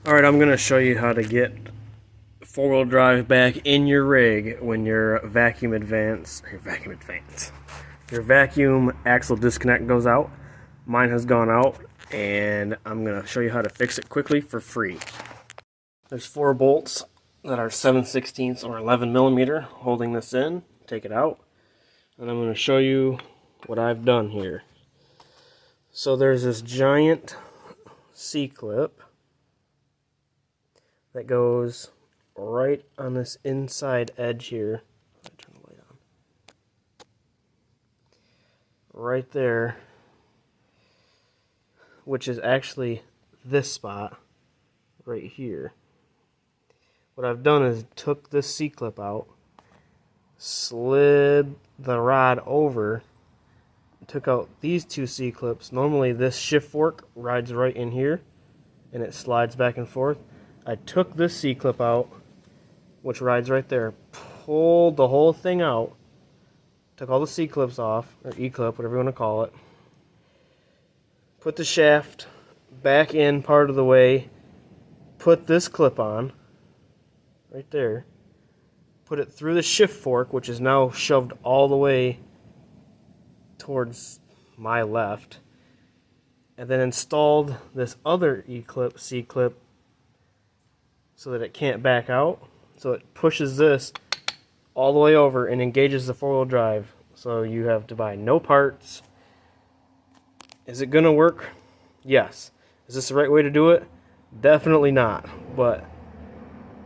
Alright, I'm going to show you how to get four-wheel drive back in your rig when your vacuum axle disconnect goes out. Mine has gone out, and I'm going to show you how to fix it quickly for free. There's 4 bolts that are 7/16 or 11 millimeter holding this in. Take it out, and I'm going to show you what I've done here. So there's this giant C-clip that goes right on this inside edge here. Turn the light on. Right there, which is actually this spot right here. What I've done is took this C-clip out, slid the rod over, took out these 2 C-clips. Normally this shift fork rides right in here and it slides back and forth. I took this C-clip out, which rides right there, pulled the whole thing out, took all the C-clips off, or E-clip, whatever you want to call it, put the shaft back in part of the way, put this clip on, right there, put it through the shift fork, which is now shoved all the way towards my left, and then installed this other E-clip, C-clip, so that it can't back out. So it pushes this all the way over and engages the four-wheel drive. So you have to buy no parts. Is it going to work? Yes. Is this the right way to do it? Definitely not. But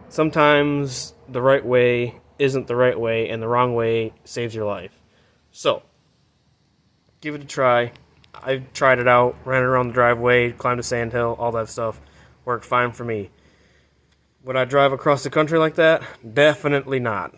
sometimes the right way isn't the right way, and the wrong way saves your life. So give it a try. I've tried it out, ran it around the driveway, climbed a sand hill, all that stuff. Worked fine for me. Would I drive across the country like that? Definitely not.